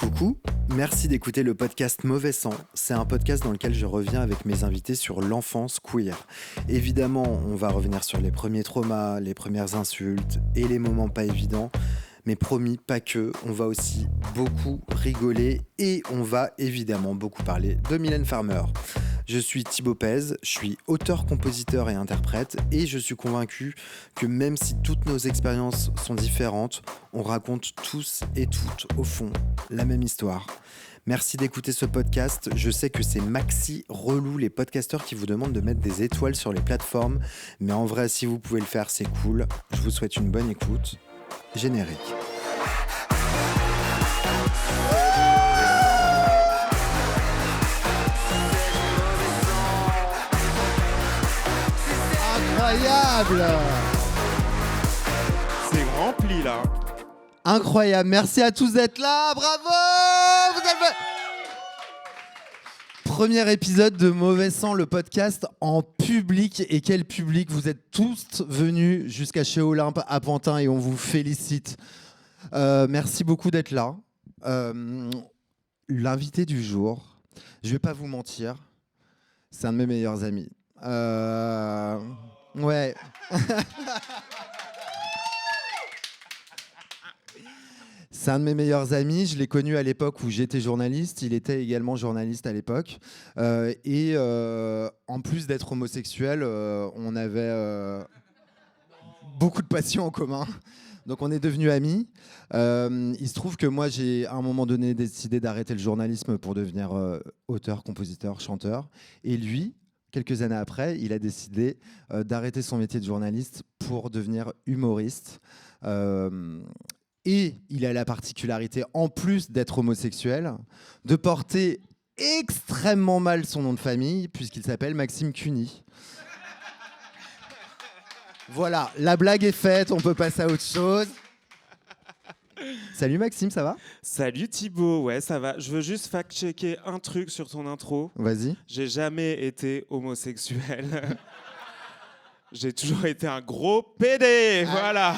Coucou, merci d'écouter le podcast Mauvais Sang. C'est un podcast dans lequel je reviens avec mes invités sur l'enfance queer. Évidemment, on va revenir sur les premiers traumas, les premières insultes et les moments pas évidents. Mais promis, pas que, on va aussi beaucoup rigoler et on va évidemment beaucoup parler de Mylène Farmer. Je suis Thibaut Pez, je suis auteur, compositeur et interprète et je suis convaincu que même si toutes nos expériences sont différentes, on raconte tous et toutes, au fond, la même histoire. Merci d'écouter ce podcast. Je sais que c'est maxi relou les podcasteurs qui vous demandent de mettre des étoiles sur les plateformes, mais en vrai, si vous pouvez le faire, c'est cool. Je vous souhaite une bonne écoute. Générique. Incroyable! C'est rempli là. Incroyable, merci à tous d'être là, bravo! Vous avez... Premier épisode de Mauvais Sang, le podcast en public. Et quel public! Vous êtes tous venus jusqu'à chez Olympe à Pantin et on vous félicite. Merci beaucoup d'être là. L'invité du jour, je vais pas vous mentir, c'est un de mes meilleurs amis. Ouais. C'est un de mes meilleurs amis. Je l'ai connu à l'époque où j'étais journaliste. Il était également journaliste à l'époque. Et en plus d'être homosexuel, on avait beaucoup de passions en commun. Donc on est devenus amis. Il se trouve que moi, j'ai à un moment donné décidé d'arrêter le journalisme pour devenir auteur, compositeur, chanteur. Et lui, quelques années après, il a décidé d'arrêter son métier de journaliste pour devenir humoriste. Et il a la particularité, en plus d'être homosexuel, de porter extrêmement mal son nom de famille, puisqu'il s'appelle Maxime Cuny. Voilà, la blague est faite, on peut passer à autre chose. Salut Maxime, ça va ? Salut Thibaut, ouais ça va. Je veux juste fact-checker un truc sur ton intro. Vas-y. J'ai jamais été homosexuel. J'ai toujours été un gros pédé, voilà.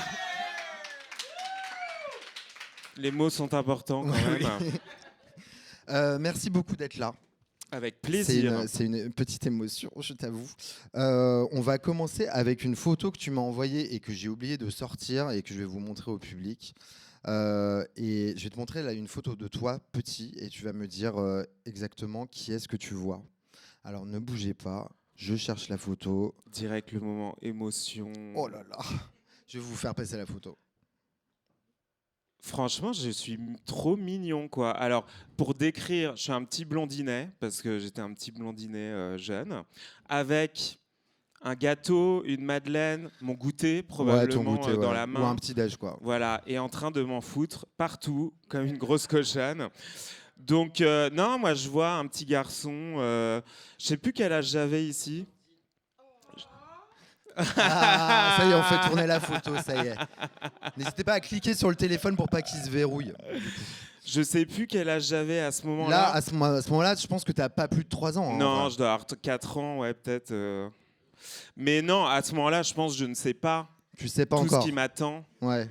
Les mots sont importants quand même. Merci beaucoup d'être là. Avec plaisir. C'est une petite émotion, je t'avoue. On va commencer avec une photo que tu m'as envoyée et que j'ai oublié de sortir et que je vais vous montrer au public. Et je vais te montrer là une photo de toi petit et tu vas me dire exactement qui est-ce que tu vois. Alors ne bougez pas, je cherche la photo. Direct le moment émotion. Oh là là, je vais vous faire passer la photo. Franchement, je suis trop mignon, quoi. Alors, pour décrire, je suis un petit blondinet, parce que j'étais un petit blondinet jeune, avec un gâteau, une madeleine, mon goûter, probablement, ouais, ton goûter, dans ouais. la main. Ou un petit déj, quoi. Voilà, et en train de m'en foutre partout, comme une grosse cochonne. Donc, non, moi, je vois un petit garçon, je sais plus quel âge j'avais ici. Ah, ça y est, on fait tourner la photo, ça y est. N'hésitez pas à cliquer sur le téléphone pour pas qu'il se verrouille. Je sais plus quel âge j'avais à ce moment-là. Là, à ce moment-là, je pense que t'as pas plus de 3 ans. Non, je dois avoir 4 ans, ouais, peut-être. Mais non, à ce moment-là, je pense que je ne sais pas Tu sais pas tout encore. ce qui m'attend Ouais,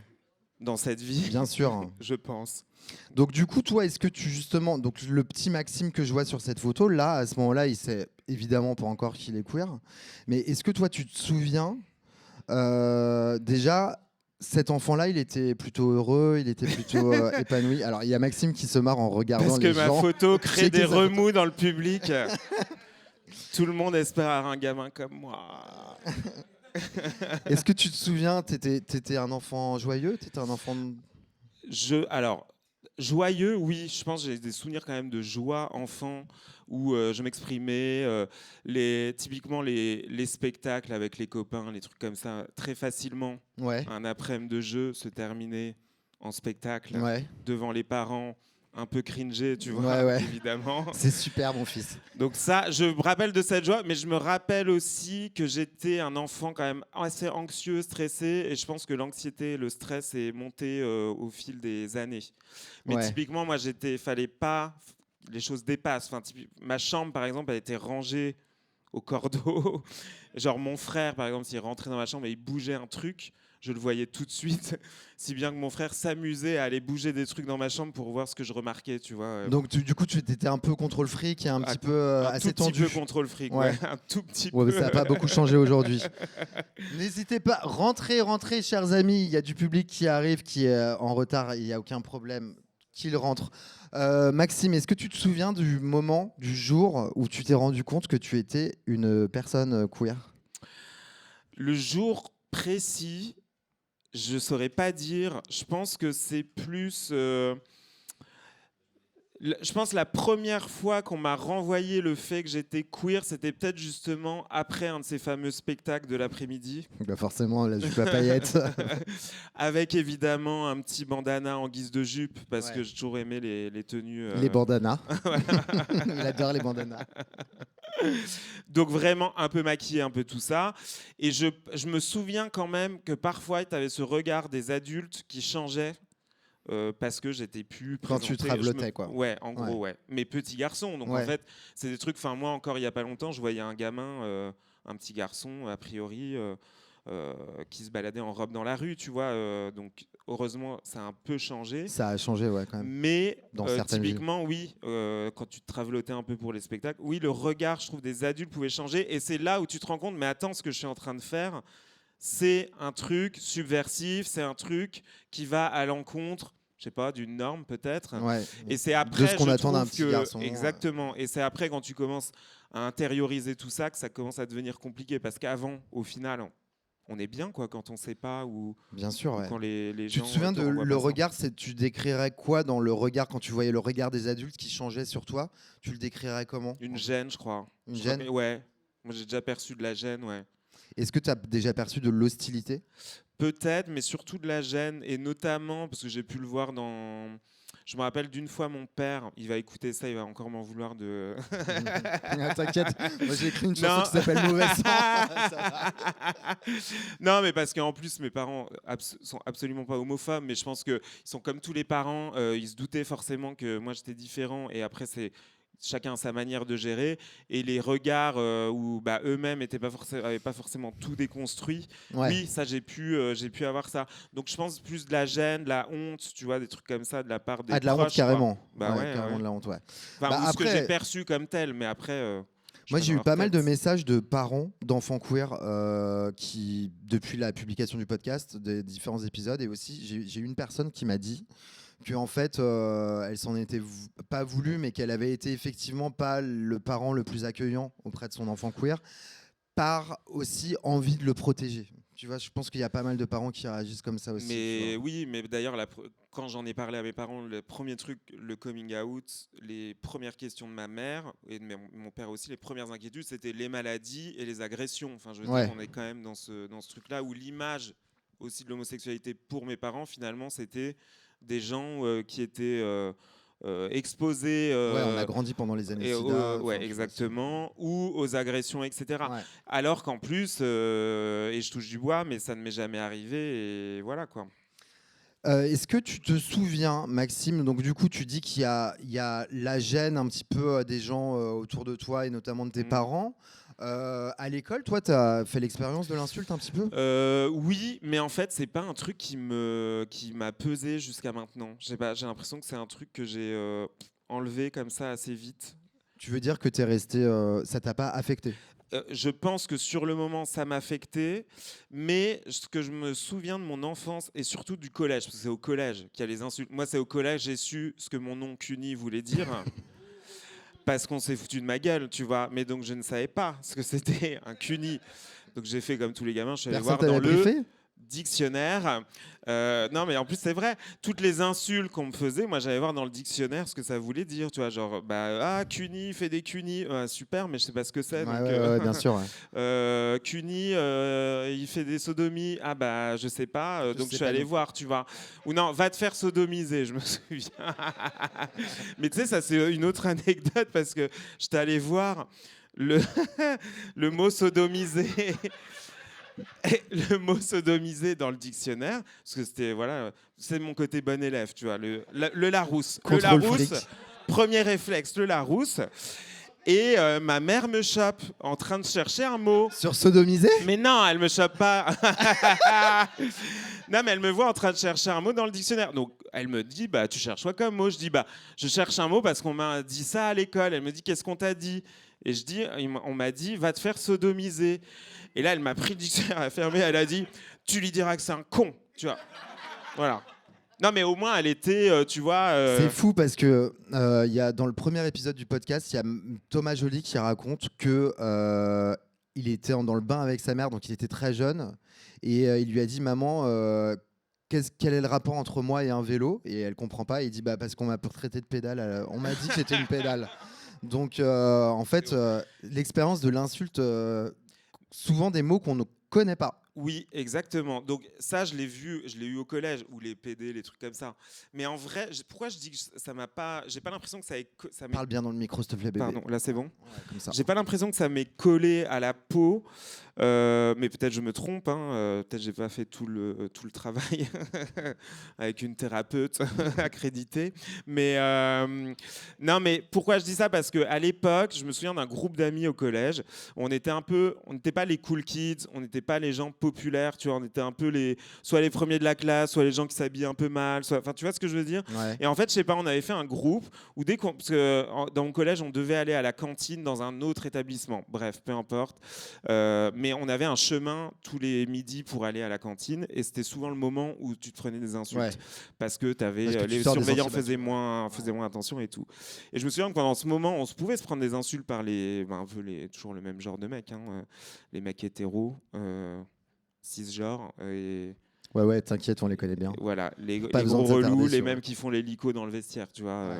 dans cette vie. bien sûr. Je pense. Donc du coup, toi, est-ce que tu justement, donc le petit Maxime que je vois sur cette photo, là, à ce moment-là, il sait évidemment pas encore qu'il est queer. Mais est-ce que toi, tu te souviens déjà? Cet enfant-là, il était plutôt heureux, il était plutôt épanoui. Alors, il y a Maxime qui se marre en regardant Parce que les ma gens. photo crée Checker des sa photo. remous dans le public. Tout le monde espère avoir un gamin comme moi. Est-ce que tu te souviens, t'étais un enfant joyeux, t'étais un enfant... Alors, joyeux, oui. Je pense que j'ai des souvenirs quand même de joie enfant où je m'exprimais. Typiquement, les spectacles avec les copains, les trucs comme ça, très facilement. Ouais, Un après-midi de jeu se terminait en spectacle ouais. devant les parents, un peu cringé, tu vois, Ouais. évidemment. C'est super, mon fils. Donc ça, je me rappelle de cette joie, mais je me rappelle aussi que j'étais un enfant quand même assez anxieux, stressé, et je pense que l'anxiété, le stress est monté au fil des années. Mais Ouais. typiquement, moi, fallait pas, les choses dépassent. Enfin, ma chambre, par exemple, elle était rangée au cordeau. Genre mon frère, par exemple, s'il rentrait dans ma chambre et il bougeait un truc, je le voyais tout de suite, si bien que mon frère s'amusait à aller bouger des trucs dans ma chambre pour voir ce que je remarquais, tu vois. Donc du coup, tu étais un peu contrôle fric et un petit peu assez tout tendu. Un petit peu contrôle fric, ouais. Un tout petit ouais, peu. Ça n'a pas beaucoup changé aujourd'hui. N'hésitez pas, rentrez, chers amis. Il y a du public qui arrive, qui est en retard. Il n'y a aucun problème qu'il rentre. Maxime, est-ce que tu te souviens du moment, du jour où tu t'es rendu compte que tu étais une personne queer ? Le jour précis, je saurais pas dire. Je pense que c'est plus. Je pense que la première fois qu'on m'a renvoyé le fait que j'étais queer, c'était peut-être justement après un de ces fameux spectacles de l'après-midi. Bah forcément, la jupe à paillettes. Avec évidemment un petit bandana en guise de jupe, parce que j'ai toujours aimé les tenues. Les bandanas. Il adore les bandanas. Donc vraiment un peu maquillé, un peu tout ça. Et je me souviens quand même que parfois, tu avais ce regard des adultes qui changeait. Parce que j'étais plus quand tu travelotais quoi. Ouais, en gros, ouais. Mais petit garçon, donc en fait, c'est des trucs. Enfin, moi encore il y a pas longtemps, je voyais un gamin, un petit garçon a priori, qui se baladait en robe dans la rue, tu vois. Donc heureusement, ça a un peu changé. Ça a changé, ouais, quand même. Mais dans certaines typiquement, oui, quand tu travelotais un peu pour les spectacles, oui, le regard, je trouve, des adultes pouvait changer. Et c'est là où tu te rends compte, mais attends, ce que je suis en train de faire. C'est un truc subversif, c'est un truc qui va à l'encontre, je sais pas, d'une norme peut-être. Ouais. Et c'est après, de ce qu'on attend d'un petit garçon. Exactement. Et c'est après, quand tu commences à intérioriser tout ça, que ça commence à devenir compliqué. Parce qu'avant, au final, on est bien quoi quand on sait pas ou. Bien sûr. Quand les tu gens te souviens de le regard, tu décrirais quoi dans le regard quand tu voyais le regard des adultes qui changeait sur toi ? Tu le décrirais comment ? Une gêne, je crois. Une gêne ? Ouais. Moi, j'ai déjà perçu de la gêne, ouais. Est-ce que tu as déjà perçu de l'hostilité ? Peut-être, mais surtout de la gêne, et notamment, parce que j'ai pu le voir dans... Je me rappelle d'une fois, mon père, il va écouter ça, il va encore m'en vouloir de... T'inquiète, moi j'ai écrit une chanson qui s'appelle Mauvais sang. Non, mais parce qu'en plus, mes parents sont absolument pas homophobes, mais je pense qu'ils sont comme tous les parents, ils se doutaient forcément que moi j'étais différent, et après c'est... Chacun a sa manière de gérer, et les regards où eux-mêmes n'avaient pas forcément tout déconstruit. Ouais. Oui, ça j'ai pu avoir ça. Donc je pense plus de la gêne, de la honte, tu vois, des trucs comme ça de la part des proches. Ah, de la honte carrément. Carrément de la honte, ouais. Enfin, après, ce que j'ai perçu comme tel, mais après. Moi, j'ai eu pas mal de messages de parents d'enfants queer qui, depuis la publication du podcast, des différents épisodes, et aussi j'ai eu une personne qui m'a dit qu'en fait, elle s'en était pas voulu, mais qu'elle avait été effectivement pas le parent le plus accueillant auprès de son enfant queer, par aussi envie de le protéger. Tu vois, je pense qu'il y a pas mal de parents qui réagissent comme ça aussi. Mais oui, mais d'ailleurs, quand j'en ai parlé à mes parents, le premier truc, le coming out, les premières questions de ma mère et de mon père aussi, les premières inquiétudes, c'était les maladies et les agressions. Enfin, je veux dire, on est quand même dans ce truc-là où l'image aussi de l'homosexualité pour mes parents, finalement, c'était des gens qui étaient exposés. On a grandi pendant les années SIDA. Exactement. Ou aux agressions, etc. Ouais. Alors qu'en plus, et je touche du bois, mais ça ne m'est jamais arrivé. Et voilà quoi. Est-ce que tu te souviens, Maxime, donc du coup tu dis qu'il y a la gêne un petit peu des gens autour de toi et notamment de tes parents. À l'école, toi, tu as fait l'expérience de l'insulte un petit peu ? Oui, mais en fait, c'est pas un truc qui m'a pesé jusqu'à maintenant. J'ai l'impression que c'est un truc que j'ai enlevé comme ça assez vite. Tu veux dire que t'es resté, ça t'a pas affecté ? Je pense que sur le moment, ça m'a affecté, mais ce que je me souviens de mon enfance et surtout du collège, parce que c'est au collège qu'il y a les insultes. Moi, c'est au collège, j'ai su ce que mon nom CUNY voulait dire. Parce qu'on s'est foutu de ma gueule, tu vois. Mais donc, je ne savais pas ce que c'était un CUNY. Donc, j'ai fait comme tous les gamins. Je suis allé voir dans le dictionnaire. Non, mais en plus, c'est vrai. Toutes les insultes qu'on me faisait, moi, j'allais voir dans le dictionnaire ce que ça voulait dire. Tu vois, genre, CUNY, fait des CUNY. Super, mais je ne sais pas ce que c'est. Ouais, bien sûr. Ouais. CUNY, il fait des sodomies. Je ne sais pas. Donc, je suis allé voir, tu vois. Ou non, va te faire sodomiser, je me souviens. Mais tu sais, ça, c'est une autre anecdote parce que j'étais allé voir le mot sodomiser. Le mot sodomisé dans le dictionnaire, parce que c'était, voilà, c'est mon côté bon élève, tu vois, le Larousse. Le Larousse, premier réflexe, le Larousse. Et ma mère me chope en train de chercher un mot. Sur sodomiser? Mais non, elle me chope pas. Non, mais elle me voit en train de chercher un mot dans le dictionnaire. Donc, elle me dit, bah, tu cherches quoi comme mot? Je dis, bah, je cherche un mot parce qu'on m'a dit ça à l'école. Elle me dit, qu'est-ce qu'on t'a dit? Et je dis, on m'a dit, va te faire sodomiser. Et là, elle m'a pris le dictionnaire à fermer. Elle a dit, tu lui diras que c'est un con, tu vois. Voilà. Non, mais au moins, elle était, tu vois. C'est fou parce que y a, dans le premier épisode du podcast, il y a Thomas Joly qui raconte que il était dans le bain avec sa mère, donc il était très jeune, et il lui a dit maman, quel est le rapport entre moi et un vélo? Et elle comprend pas. Et il dit bah parce qu'on m'a traité de pédale. On m'a dit que j'étais une pédale. Donc en fait, l'expérience de l'insulte, souvent des mots qu'on ne connaît pas. Oui, exactement. Donc ça, je l'ai eu au collège, ou les PD, les trucs comme ça. Mais en vrai, pourquoi je dis que ça m'a pas... J'ai pas l'impression que ça m'est... Parle bien dans le micro, s'il te plaît, bébé. Pardon, là c'est bon. Ouais, comme ça. J'ai pas l'impression que ça m'est collé à la peau, mais peut-être je me trompe, hein, peut-être j'ai pas fait tout le travail avec une thérapeute accréditée. Mais non, mais pourquoi je dis ça? Parce qu'à l'époque, je me souviens d'un groupe d'amis au collège. On n'était pas les cool kids, on n'était pas les gens populaires, tu vois, on était un peu soit les premiers de la classe, soit les gens qui s'habillent un peu mal, enfin tu vois ce que je veux dire? Ouais. Et en fait, je sais pas, on avait fait un groupe où parce que dans mon collège, on devait aller à la cantine dans un autre établissement. Bref, peu importe. Mais on avait un chemin tous les midis pour aller à la cantine, et c'était souvent le moment où tu te prenais des insultes parce que les surveillants faisaient moins attention et tout. Et je me souviens que pendant ce moment, on pouvait se prendre des insultes par toujours le même genre de mecs, hein, les mecs hétéros. Cisgenres et Ouais, t'inquiète, on les connaît bien. voilà, les gros relous, les mêmes qui font l'hélico dans le vestiaire, tu vois.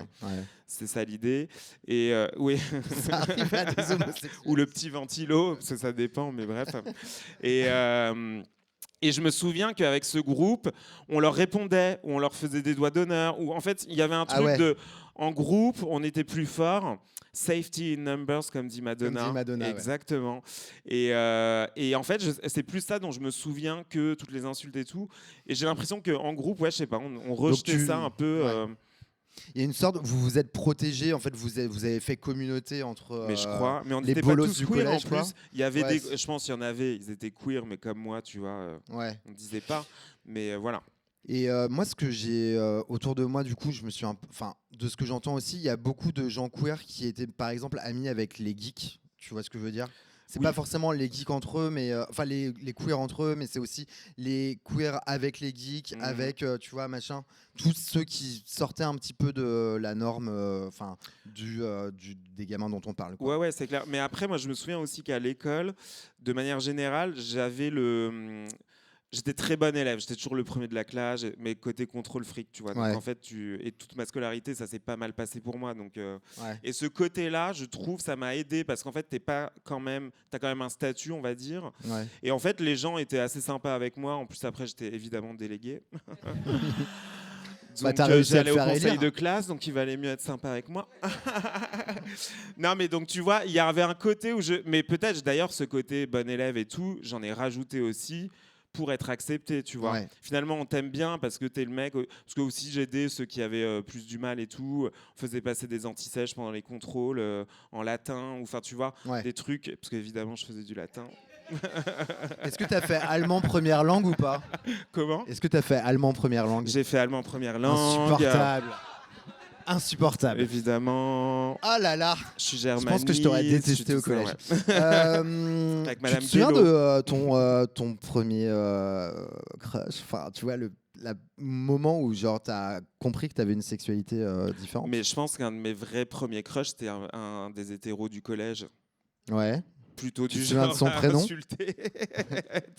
C'est ça l'idée. Et oui. Ça arrive à des homosexuels. Ou le petit ventilo, parce que ça dépend, mais bref. Et je me souviens qu'avec ce groupe, on leur répondait, ou on leur faisait des doigts d'honneur, ou en fait, il y avait un truc en groupe, on était plus fort. Safety in numbers, comme dit Madonna. Exactement. Ouais. Et en fait, c'est plus ça dont je me souviens que toutes les insultes et tout. Et j'ai l'impression qu'en groupe, je sais pas, on rejetait ça un peu. Il y a une sorte, vous vous êtes protégés, en fait, vous avez fait communauté entre mais je crois, mais on les n'était pas bolos tous du queer collège, en plus. Il y avait je pense qu'il y en avait, ils étaient queer, mais comme moi, tu vois, on ne disait pas. Mais voilà. Et moi, ce que j'ai autour de moi, du coup, je me suis de ce que j'entends aussi, il y a beaucoup de gens queer qui étaient, par exemple, amis avec les geeks. Tu vois ce que je veux dire? C'est pas forcément les geeks entre eux, mais les queers entre eux, mais c'est aussi les queers avec les geeks, avec tu vois machin, tous ceux qui sortaient un petit peu de la norme, des gamins dont on parle, quoi. Ouais, c'est clair. Mais après, moi, je me souviens aussi qu'à l'école, de manière générale, j'étais très bon élève, j'étais toujours le premier de la classe, mais côté contrôle fric, tu vois. Donc en fait, et toute ma scolarité, ça s'est pas mal passé pour moi. Donc, et ce côté-là, je trouve, ça m'a aidé parce qu'en fait, t'as quand même un statut, on va dire. Ouais. Et en fait, les gens étaient assez sympas avec moi. En plus, après, j'étais évidemment délégué. Donc j'allais au conseil de classe, donc il valait mieux être sympa avec moi. Non, mais donc tu vois, il y avait un côté où mais peut-être d'ailleurs ce côté bon élève et tout, j'en ai rajouté aussi pour être accepté, tu vois. Ouais. Finalement, on t'aime bien parce que t'es le mec. Parce que aussi, j'aidais ceux qui avaient plus du mal et tout. On faisait passer des antisèches pendant les contrôles en latin, ou enfin, tu vois, des trucs. Parce qu'évidemment, je faisais du latin. Est-ce que tu as fait allemand première langue ou pas? Comment? Est-ce que tu as fait allemand première langue? J'ai fait allemand première langue. Insupportable. Évidemment. Oh là là. Je suis germaniste. Je pense que je t'aurais détesté au collège. Avec Madame tu te souviens de ton premier crush? Enfin, tu vois, le moment où genre t'as compris que t'avais une sexualité différente? Mais je pense qu'un de mes vrais premiers crushs, c'était un des hétéros du collège. Ouais. Plutôt tu du te souviens genre de son prénom? Insulter.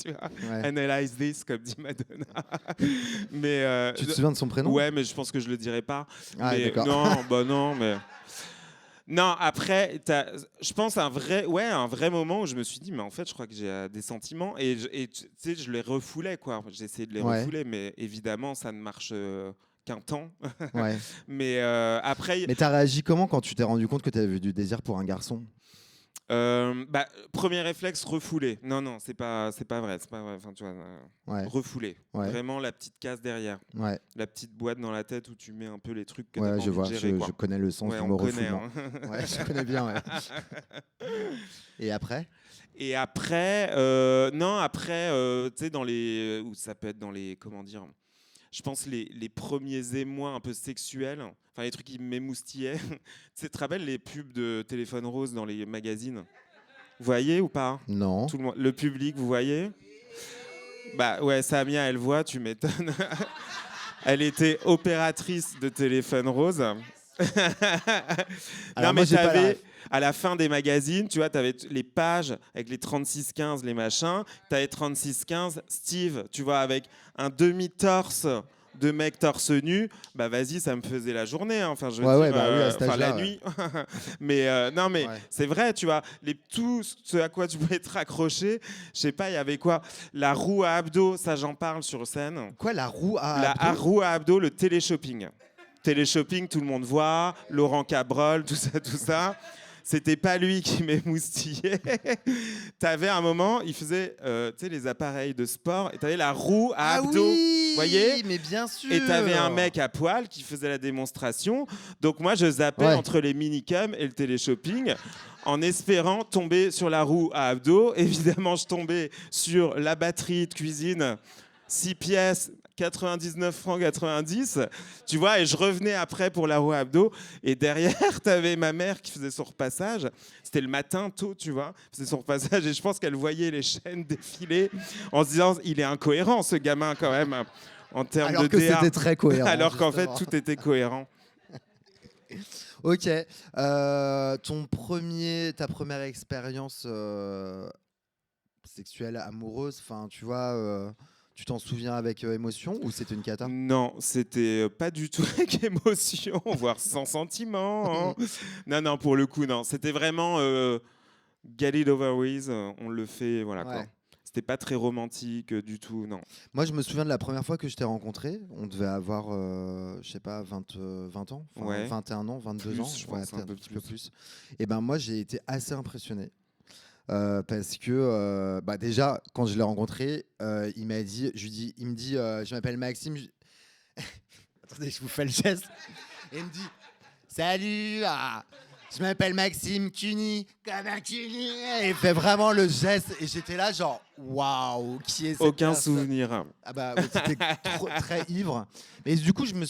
Tu vois, analyze this, comme dit Madonna. Mais tu te souviens de son prénom? Ouais, mais je pense que je le dirai pas. Ah, mais, non, mais non. Après, je pense un vrai moment où je me suis dit, mais en fait, je crois que j'ai des sentiments, et tu sais, je les refoulais, quoi. J'ai essayé de les refouler, mais évidemment, ça ne marche qu'un temps. Mais après. Mais t'as réagi comment quand tu t'es rendu compte que t'avais du désir pour un garçon? Premier réflexe, refouler. Non, c'est pas vrai. Enfin, tu vois, Ouais. refouler. Ouais. Vraiment la petite case derrière. Ouais. La petite boîte dans la tête où tu mets un peu les trucs que Ouais, t'as pas je envie vois. de gérer. Je connais le sens Ouais, du on mot connaît. refoulement. Ouais, je connais bien. Ouais. Et après? Et après, non, après, tu sais, dans les. Ou ça peut être dans les. Comment dire? Je pense les premiers émois un peu sexuels, enfin les trucs qui m'émoustillaient. Tu te rappelles les pubs de téléphone rose dans les magazines? Vous voyez ou pas? Non. Tout le monde, le public, vous voyez? Bah ouais, Samia, elle voit, tu m'étonnes. Elle était opératrice de téléphone rose. Non, Alors moi, mais j'ai pas la t'avais, ref. à la fin des magazines, tu vois, t'avais les pages avec les 36-15, les machins. T'avais 36-15, Steve, tu vois, avec un demi-torse de mec torse nu. Bah vas-y, ça me faisait la journée. Hein. Enfin, je veux Ouais, dire, ouais, bah oui, à cet enfin la âge-là. Ouais. nuit. Mais non, mais Ouais. c'est vrai, tu vois, tout ce à quoi tu pouvais te raccrocher. Je sais pas, il y avait quoi? La roue à abdos, ça j'en parle sur scène. Quoi, la roue à La abdos? roue à abdos, le téléshopping. Téléshopping, tout le monde voit, Laurent Cabrol, tout ça, tout ça. C'était pas lui qui m'émoustillait. T'avais un moment, il faisait tu sais, les appareils de sport et t'avais la roue à Ah abdos. oui, Voyez. mais bien sûr. Et t'avais un mec à poil qui faisait la démonstration. Donc moi, je zappais Ouais. entre les minicums et le téléshopping en espérant tomber sur la roue à abdos. Évidemment, je tombais sur la batterie de cuisine, 6 pièces, 99 francs 90, tu vois, et je revenais après pour la roue à abdos. Et derrière, t'avais ma mère qui faisait son repassage. C'était le matin tôt, tu vois, faisait son repassage. Et je pense qu'elle voyait les chaînes défiler en se disant, il est incohérent, ce gamin, quand même, en termes Alors de que DA. c'était très cohérent. Alors qu'en fait, justement. tout était cohérent. Ok. Ta première expérience sexuelle amoureuse, enfin, tu vois, tu t'en souviens avec émotion ou c'était une cata? Non, c'était pas du tout avec émotion, voire sans sentiment. Hein. Non, pour le coup, non. C'était vraiment get it over with, on le fait, voilà quoi. Ouais. C'était pas très romantique du tout, non. Moi, je me souviens de la première fois que je t'ai rencontré. On devait avoir, je sais pas, 20 ans, enfin, Ouais. 21 ans, 22 Plus, ans, je ouais, pense, un peut-être peu un petit peu plus. plus. Et ben moi, j'ai été assez impressionné. Parce que déjà, quand je l'ai rencontré, il m'a dit, il me dit, je m'appelle Maxime. Attendez, je vous fais le geste. Et il me dit, salut, je m'appelle Maxime Cuny, comme un Cuny. Et il fait vraiment le geste. Et j'étais là, genre, waouh, qui est cette Aucun personne? souvenir. Ah bah, c'était très ivre. Mais du coup, je me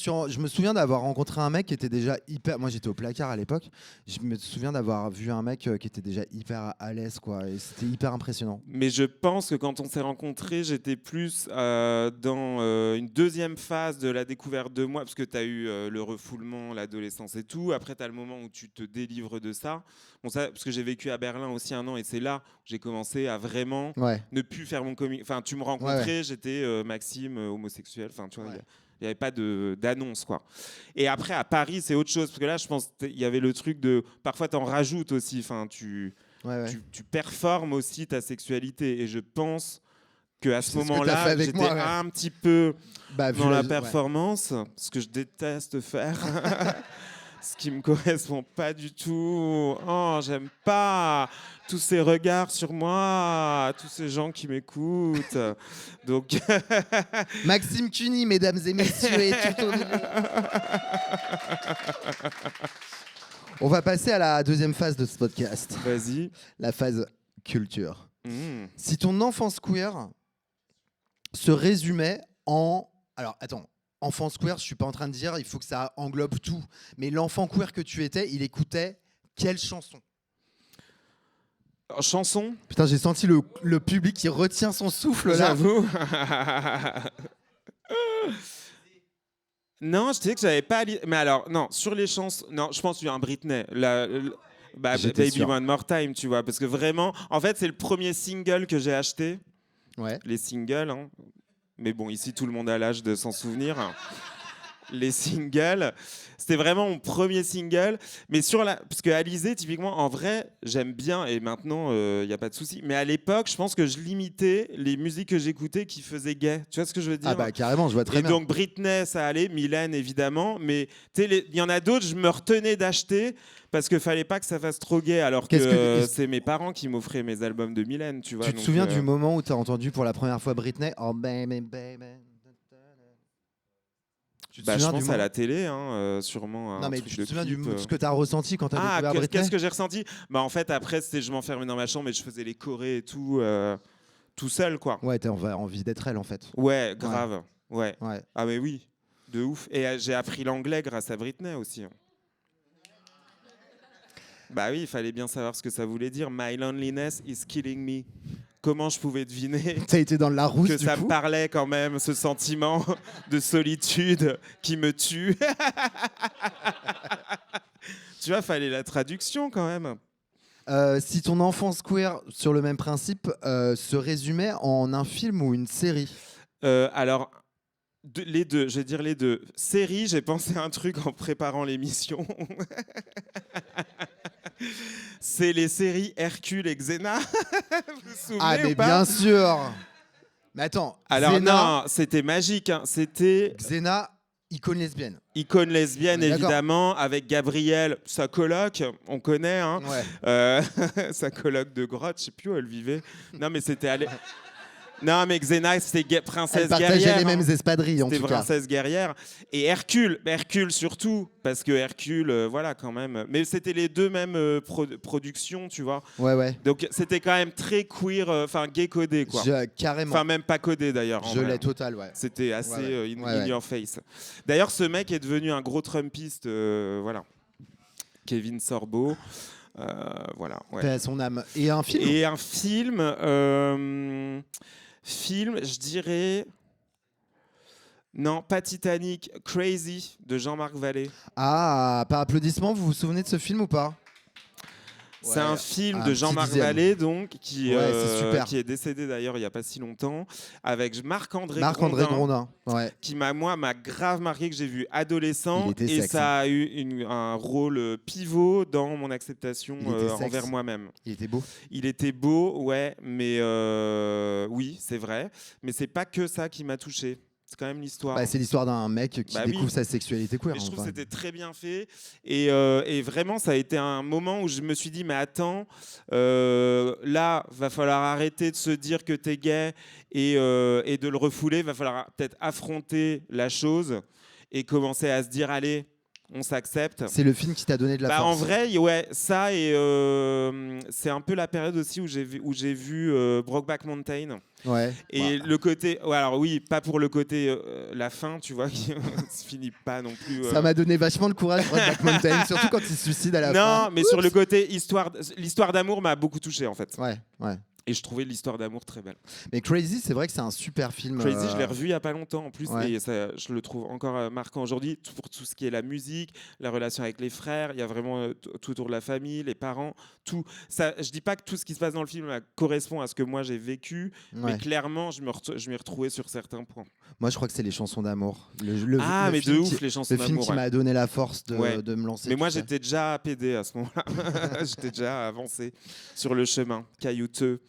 souviens d'avoir rencontré un mec qui était déjà hyper. Moi, j'étais au placard à l'époque. Je me souviens d'avoir vu un mec qui était déjà hyper à l'aise, quoi. Et c'était hyper impressionnant. Mais je pense que quand on s'est rencontrés, j'étais plus dans une deuxième phase de la découverte de moi, parce que tu as eu le refoulement, l'adolescence et tout. Après, tu as le moment où tu te délivres de ça. Bon, ça, parce que j'ai vécu à Berlin aussi 1 an, et c'est là où j'ai commencé à vraiment Ouais. ne plus faire mon coming. Enfin, tu me rencontrais, j'étais Maxime, homosexuel. Enfin, tu vois, Ouais. il n'y avait pas d'annonce, quoi. Et après, à Paris, c'est autre chose, parce que là, je pense qu'il y avait le truc de... Parfois, tu en rajoutes aussi. Enfin, Ouais. tu performes aussi ta sexualité. Et je pense qu'à ce C'est ce que t'as fait moment-là, avec j'étais moi, ouais. un petit peu Bah, vu dans la ouais. performance, ce que je déteste faire. Ce qui me correspond pas du tout. Oh, j'aime pas tous ces regards sur moi, tous ces gens qui m'écoutent. Donc, Maxime Cuny, mesdames et messieurs, est tout au milieu. On va passer à la deuxième phase de ce podcast, vas-y. la phase culture. Mmh. Si ton enfance queer se résumait en... Alors, attends. Enfance queer, je suis pas en train de dire il faut que ça englobe tout. Mais l'enfant queer que tu étais, il écoutait quelle chanson? Chanson. Putain, j'ai senti le public qui retient son souffle là. J'avoue. Non, je disais que j'avais pas. Mais alors, non, sur les chansons. Non, je pense qu'il y a un Britney. J'étais Baby sûr. One More Time, tu vois. Parce que vraiment, en fait, c'est le premier single que j'ai acheté. Ouais. Les singles, hein. Mais bon, ici, tout le monde a l'âge de s'en souvenir. les singles. C'était vraiment mon premier single. Mais parce que Alizé, typiquement, en vrai, j'aime bien et maintenant, il n'y a pas de souci. Mais à l'époque, je pense que je limitais les musiques que j'écoutais qui faisaient gay. Tu vois ce que je veux dire? Ah bah carrément, je vois très et bien. donc Britney, ça allait, Mylène, évidemment. Mais il y en a d'autres, je me retenais d'acheter parce qu'il fallait pas que ça fasse trop gay. Alors que c'est mes parents qui m'offraient mes albums de Mylène, tu vois. Tu te souviens du moment où tu as entendu pour la première fois Britney? Oh baby, baby. Je pense à la télé, hein, sûrement. Non, mais truc tu te de souviens clip, de ce que tu as ressenti quand tu as découvert Britney? Qu'est-ce que j'ai ressenti? En fait, après, je m'enfermais dans ma chambre et je faisais les chorés et tout, tout seul, quoi. Ouais, t'as envie d'être elle, en fait. Ouais, grave. Ouais. Ouais. Ah, mais oui, de ouf. Et j'ai appris l'anglais grâce à Britney aussi. Bah oui, il fallait bien savoir ce que ça voulait dire. My loneliness is killing me. Comment je pouvais deviner T'as été dans la rousse, que ça me parlait quand même, ce sentiment de solitude qui me tue. Tu vois, fallait la traduction quand même. Si ton enfance queer, sur le même principe, se résumait en un film ou une série? Alors, les deux, je vais dire les deux. Série, j'ai pensé à un truc en préparant l'émission. C'est les séries Hercule et Xena. Vous vous souvenez Ah, mais ou pas? bien sûr. Mais attends, Alors Xena, non, c'était magique. Hein. C'était Xena, icône lesbienne. icône lesbienne, D'accord. évidemment, avec Gabrielle, sa coloc, on connaît. Hein. Ouais. Sa coloc de grotte, je sais plus où elle vivait. Non, mais c'était... Non, mais Xena, c'était princesse guerrière. Elle partageait les mêmes espadrilles, en tout cas. C'était princesse guerrière. Et Hercule surtout, parce que Hercule, voilà, quand même. Mais c'était les deux mêmes productions, tu vois. Ouais, ouais. Donc c'était quand même très queer, enfin gay codé, quoi. Carrément. Enfin, même pas codé, d'ailleurs. Je l'ai total, ouais. C'était assez ouais. in your face. D'ailleurs, ce mec est devenu un gros Trumpiste, voilà. Kevin Sorbo. Voilà. Ouais. Paix à son âme. Et un film? Et un film, je dirais. Non, pas Titanic, Crazy de Jean-Marc Vallée. Ah, par applaudissement, vous vous souvenez de ce film ou pas? C'est un film de Jean-Marc Vallée, donc, qui est décédé d'ailleurs il n'y a pas si longtemps, avec Marc-André Grondin, qui m'a grave marqué, que j'ai vu adolescent, et ça a eu un rôle pivot dans mon acceptation envers moi-même. Il était beau. Il était beau, ouais, mais oui, c'est vrai, mais c'est pas que ça qui m'a touché. C'est quand même l'histoire. C'est l'histoire d'un mec qui découvre sa sexualité queer. Et je trouve que c'était très bien fait. Et vraiment, ça a été un moment où je me suis dit, mais attends, là, va falloir arrêter de se dire que t'es gay et de le refouler. Va falloir peut-être affronter la chose et commencer à se dire, allez, on s'accepte. C'est le film qui t'a donné de la force. En vrai, ouais, ça, et c'est un peu la période aussi où j'ai vu Brokeback Mountain. Ouais. Et le côté, alors oui, pas pour le côté la fin, tu vois, qui se finit pas non plus. Ça m'a donné vachement le courage, Brokeback Mountain, surtout quand il se suicide à la fin. Non, mais sur le côté l'histoire d'amour m'a beaucoup touché en fait. Ouais, ouais. Et je trouvais l'histoire d'amour très belle. Mais Crazy, c'est vrai que c'est un super film. Crazy, je l'ai revu il n'y a pas longtemps en plus, et ça, je le trouve encore marquant aujourd'hui pour tout ce qui est la musique, la relation avec les frères. Il y a vraiment tout autour de la famille, les parents, tout. Ça, je dis pas que tout ce qui se passe dans le film correspond à ce que moi j'ai vécu, mais clairement, je m'y retrouvais sur certains points. Moi, je crois que c'est les chansons d'amour. Mais de ouf, les chansons d'amour. Le film qui m'a donné la force de me lancer. Mais moi, j'étais déjà pédé à ce moment-là. J'étais déjà avancé sur le chemin caillouteux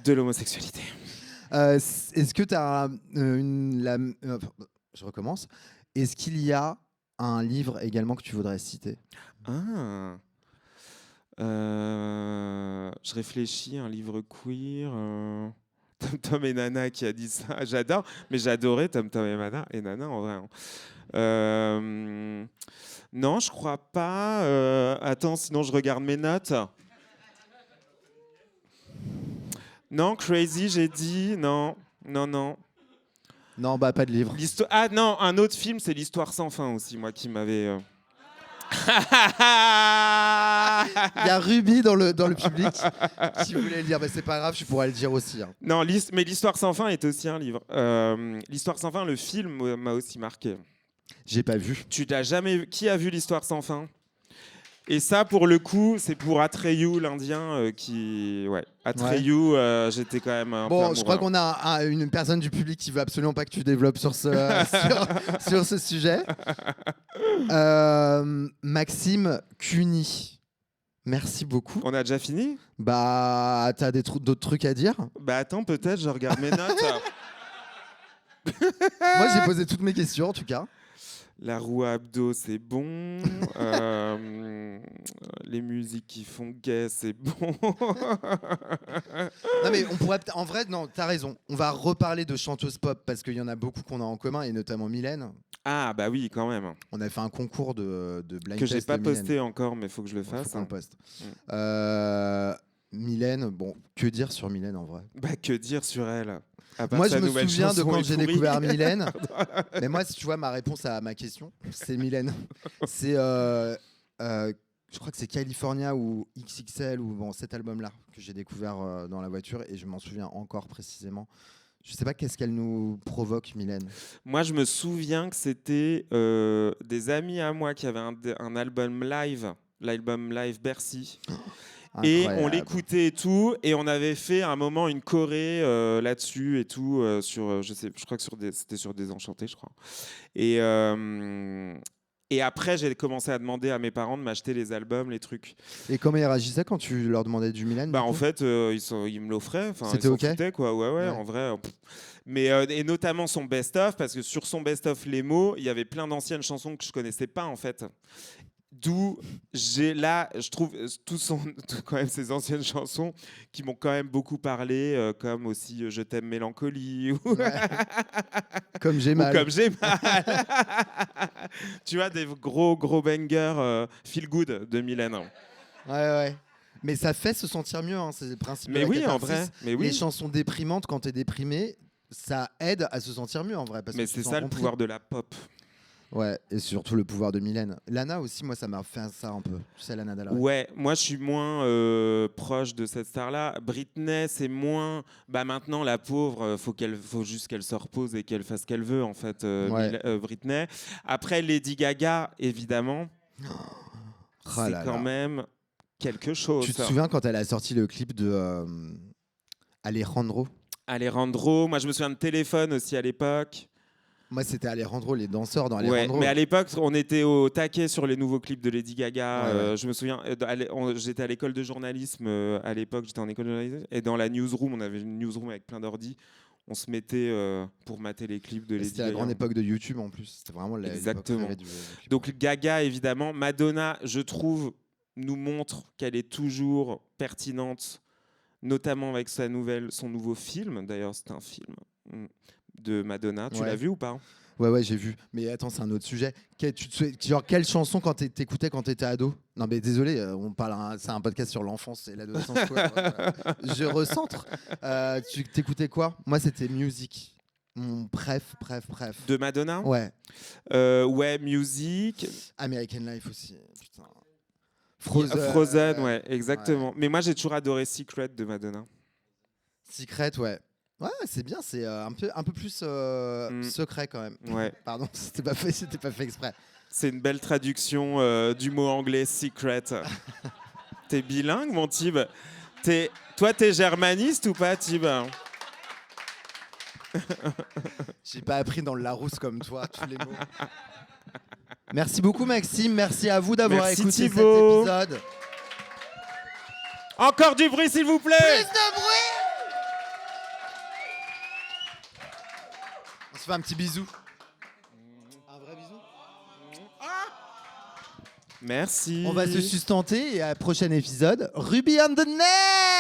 de l'homosexualité. Est-ce que tu as je recommence. Est-ce qu'il y a un livre également que tu voudrais citer? Je réfléchis, un livre queer. Tom Tom et Nana qui a dit ça. J'adore, mais j'adorais Tom Tom et Nana en vrai. Non, je crois pas. Attends, sinon je regarde mes notes. Non, Crazy, j'ai dit. Non. Non, bah pas de livre. Ah non, un autre film, c'est L'Histoire sans fin aussi, moi qui m'avait... Il y a Ruby dans le public qui voulait le dire. C'est pas grave, je pourrais le dire aussi. Hein. Non, mais L'Histoire sans fin est aussi un livre. L'Histoire sans fin, le film m'a aussi marqué. J'ai pas vu. Tu l'as jamais vu? Qui a vu L'Histoire sans fin? Et ça, pour le coup, c'est pour Atreyu, l'Indien, qui... Ouais, Atreyu, j'étais quand même un peu Bon, je crois amoureux. qu'on a une personne du public qui veut absolument pas que tu développes sur ce, sur ce sujet. Maxime Cuny, merci beaucoup. On a déjà fini? Bah, t'as d'autres trucs à dire? Bah attends, peut-être, je regarde mes notes. Moi, j'ai posé toutes mes questions, en tout cas. La roue à abdos, c'est bon. Les musiques qui font gay, c'est bon. Non, mais on pourrait... En vrai, non, t'as raison. On va reparler de chanteuses pop, parce qu'il y en a beaucoup qu'on a en commun, et notamment Mylène. Ah bah oui, quand même. On a fait un concours de blind Que j'ai test pas de Mylène. posté encore, mais faut que je le Faut fasse. qu'on le Hein. poste. Mylène, bon, que dire sur Mylène en vrai? Bah que dire sur elle? À part Moi, sa je me nouvelle souviens de chanson quand est j'ai pourrie. découvert Mylène. Mais moi, si tu vois, ma réponse à ma question, c'est Mylène. C'est, je crois que c'est California ou XXL ou bon, cet album-là que j'ai découvert dans la voiture et je m'en souviens encore précisément. Je sais pas qu'est-ce qu'elle nous provoque, Mylène. Moi, je me souviens que c'était des amis à moi qui avaient un album live, l'album live Bercy. Et on Incroyable. l'écoutait et tout, et on avait fait à un moment une choré là-dessus et tout, sur, je crois que c'était sur Désenchanté, je crois. Et après, j'ai commencé à demander à mes parents de m'acheter les albums, les trucs. Et comment ils réagissaient quand tu leur demandais du Mylène? Bah du en coup fait, ils me l'offraient, enfin ils C'était s'en ok foutaient quoi. Ouais, Ouais. en vrai. Pff. Mais et notamment son best-of, parce que sur son best-of Les Mots, il y avait plein d'anciennes chansons que je connaissais pas en fait. D'où je trouve quand même ces anciennes chansons qui m'ont quand même beaucoup parlé, comme aussi Je t'aime Mélancolie ou, Ouais. Comme j'ai ou mal. comme J'ai mal. Tu vois, des gros bangers feel good de Mylène. Ouais. Mais ça fait se sentir mieux, hein, c'est le principe de Mais la oui, en catharsis. vrai. Mais Les oui. chansons déprimantes, quand t'es déprimé, ça aide à se sentir mieux en vrai. Parce Mais que tu c'est te sens ça le compris. pouvoir de la pop. Ouais, et surtout le pouvoir de Mylène. Lana aussi, moi, ça m'a fait ça un peu. Tu sais, Lana Del Rey. Ouais, moi je suis moins proche de cette star-là. Britney, c'est moins. Bah maintenant, la pauvre, faut juste qu'elle se repose et qu'elle fasse ce qu'elle veut en fait. Ouais. Britney. Après Lady Gaga, évidemment, Oh c'est là quand là. même quelque chose. Tu te souviens quand elle a sorti le clip de Alejandro? Alejandro, moi je me souviens de Téléphone aussi à l'époque. Moi, c'était Alejandro, les danseurs dans Ouais, Alejandro. mais à l'époque, on était au taquet sur les nouveaux clips de Lady Gaga. Ouais. Je me souviens, j'étais à l'école de journalisme à l'époque, j'étais en école de journalisme. Et dans la newsroom, on avait une newsroom avec plein d'ordi. On se mettait pour mater les clips de Lady C'était la Gaga. grande époque de YouTube en plus. C'était vraiment Exactement. l'époque du clip. Donc Gaga, évidemment. Madonna, je trouve, nous montre qu'elle est toujours pertinente, notamment avec son nouveau film. D'ailleurs, c'est un film de Madonna. Tu Ouais. l'as vu ou pas? Ouais, j'ai vu. Mais attends, c'est un autre sujet. Genre, quelle chanson quand t'écoutais quand t'étais ado? Non, mais désolé, on parle. C'est un podcast sur l'enfance et l'adolescence. Je recentre. Tu t'écoutais quoi? Moi, c'était Music. Mon bref. De Madonna? Ouais. Ouais, Music. American Life aussi. Putain. Frozen, ouais, exactement. Ouais. Mais moi, j'ai toujours adoré Secret de Madonna. Secret, ouais. Ouais, c'est bien. C'est un peu plus secret quand même. Ouais. Pardon, c'était pas fait exprès. C'est une belle traduction du mot anglais secret. T'es bilingue, mon Tib? Toi, t'es germaniste ou pas, Tib? J'ai pas appris dans le Larousse comme toi tous les mots. Merci beaucoup Maxime, merci à vous d'avoir Merci, écouté Thibaut. cet épisode. Encore du bruit, s'il vous plaît! Plus de bruit. On se fait un petit bisou. Un vrai bisou. Merci. On va se sustenter et à prochain épisode, Ruby on the Net.